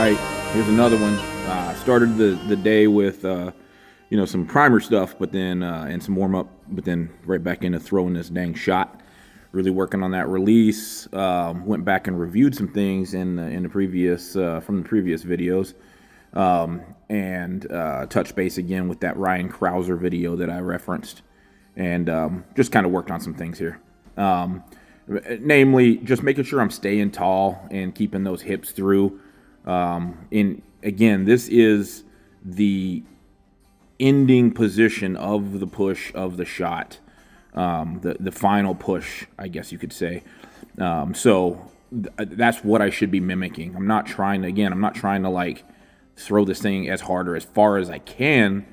right, here's another one. Started the day with some primer stuff, but then and some warm up, but then right back into throwing this dang shot. Really working on that release. Went back and reviewed some things in the previous from the previous videos, and touched base again with that Ryan Crouser video that I referenced, and just kind of worked on some things here. Namely, just making sure I'm staying tall and keeping those hips through. Again, this is the ending position of the push of the shot, the final push, I guess you could say. That's what I should be mimicking. I'm not trying to like throw this thing as hard or as far as I can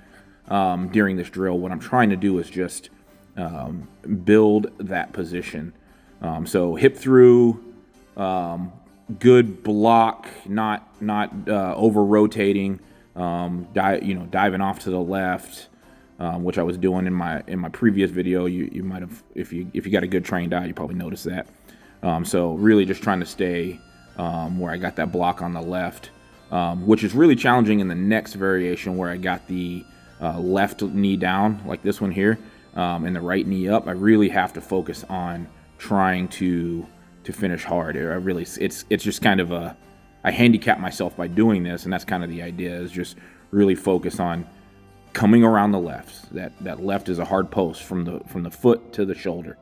during this drill. What I'm trying to do is just build that position. So hip through, good block, not over rotating, diving off to the left, which I was doing in my previous video. You might have, if you got a good trained eye, you probably noticed that. So really just trying to stay where I got that block on the left, which is really challenging in the next variation where I got the left knee down like this one here, and the right knee up. I really have to focus on trying to finish hard. It's just kind of I handicap myself by doing this, and that's kind of the idea, is just really focus on coming around the left. That left is a hard post from the foot to the shoulder,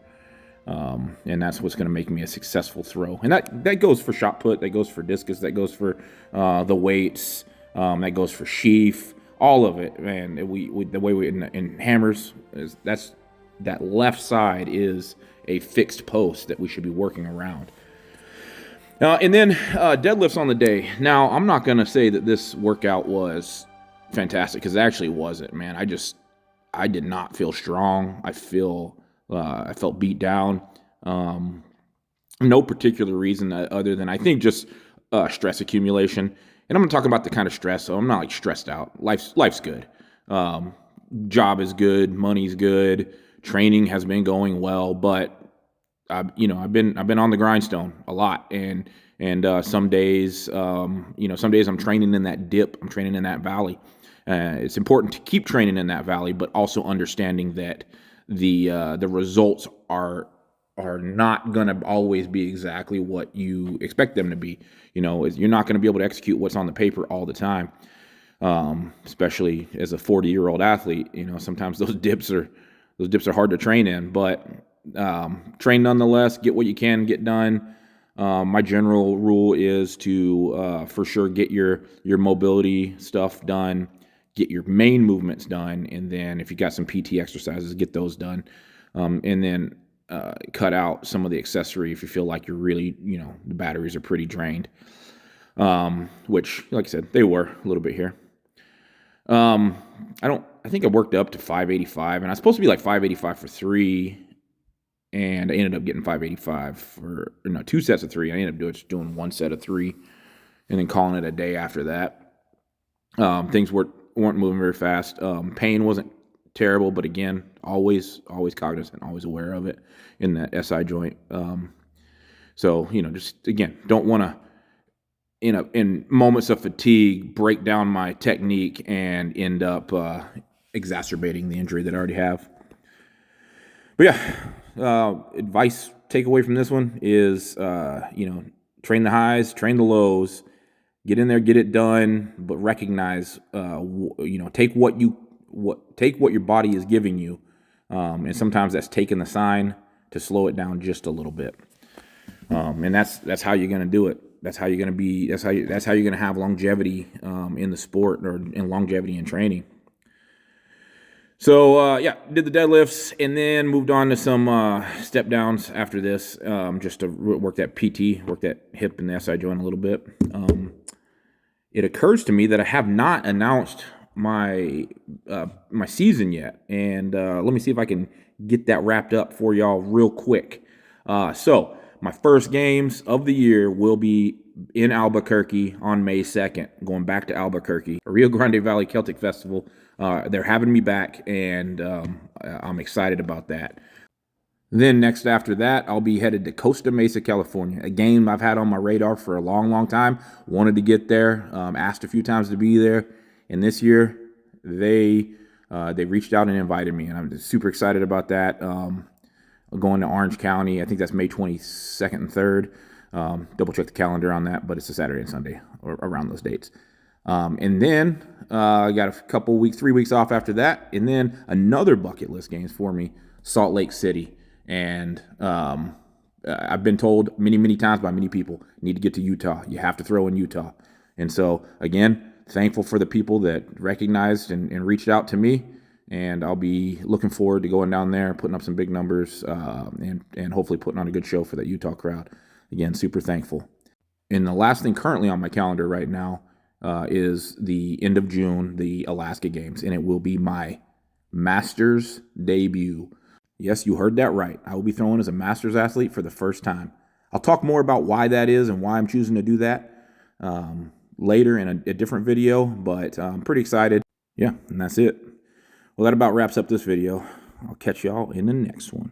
and that's what's going to make me a successful throw. And that goes for shot put, that goes for discus, that goes for the weights, that goes for sheaf, all of it, man. The way we in hammers is that left side is a fixed post that we should be working around. And then deadlifts on the day. Now, I'm not going to say that this workout was fantastic, because it actually wasn't, man. I did not feel strong. I felt beat down. No particular reason other than I think just stress accumulation. And I'm going to talk about the kind of stress, so I'm not like stressed out. Life's good. Job is good. Money's good. Training has been going well, but I've been on the grindstone a lot, and some days, some days I'm training in that dip, I'm training in that valley. It's important to keep training in that valley, but also understanding that the results are not going to always be exactly what you expect them to be. You're not going to be able to execute what's on the paper all the time, especially as a 40-year-old athlete. Sometimes those dips are hard to train in, but train nonetheless, get what you can get done. My general rule is to for sure get your mobility stuff done, get your main movements done, and then if you got some PT exercises, get those done, and then cut out some of the accessory if you feel like you're really, the batteries are pretty drained, which, like I said, they were a little bit here. I think I worked up to 585, and I was supposed to be like 585 for 3, and I ended up getting 585 for 2 sets of 3. I ended up doing 1 set of 3, and then calling it a day after that. Things weren't moving very fast. Pain wasn't terrible, but again, always cognizant, always aware of it in that SI joint. Just again, don't want to in moments of fatigue break down my technique and end up exacerbating the injury that I already have. But yeah, advice takeaway from this one is, train the highs, train the lows, get in there, get it done, but recognize, take what your body is giving you, and sometimes that's taking the sign to slow it down just a little bit, and that's how you're going to do it. That's how you're going to be. That's how you're going to have longevity in the sport, or in longevity in training. So, did the deadlifts and then moved on to some step downs after this, just to work that PT, work that hip and the SI joint a little bit. It occurs to me that I have not announced my season yet, and let me see if I can get that wrapped up for y'all real quick. So my first games of the year will be in Albuquerque on May 2nd, going back to Albuquerque, Rio Grande Valley Celtic Festival. They're having me back, and I'm excited about that. Then next after that, I'll be headed to Costa Mesa, California. A game I've had on my radar for a long, long time. Wanted to get there. Asked a few times to be there, and this year they reached out and invited me, and I'm super excited about that. Going to Orange County. I think that's May 22nd and 3rd. Double check the calendar on that, but it's a Saturday and Sunday or around those dates. And then I got a couple weeks, 3 weeks off after that, and then another bucket list games for me, Salt Lake City. And I've been told many, many times by many people, need to get to Utah. You have to throw in Utah. And so, again, thankful for the people that recognized and reached out to me. And I'll be looking forward to going down there, putting up some big numbers, and hopefully putting on a good show for that Utah crowd. Again, super thankful. And the last thing currently on my calendar right now is the end of June, the Alaska Games, and it will be my Masters debut. Yes, you heard that right. I will be throwing as a Masters athlete for the first time. I'll talk more about why that is and why I'm choosing to do that later in a different video, but I'm pretty excited. Yeah, and that's it. Well, that about wraps up this video. I'll catch y'all in the next one.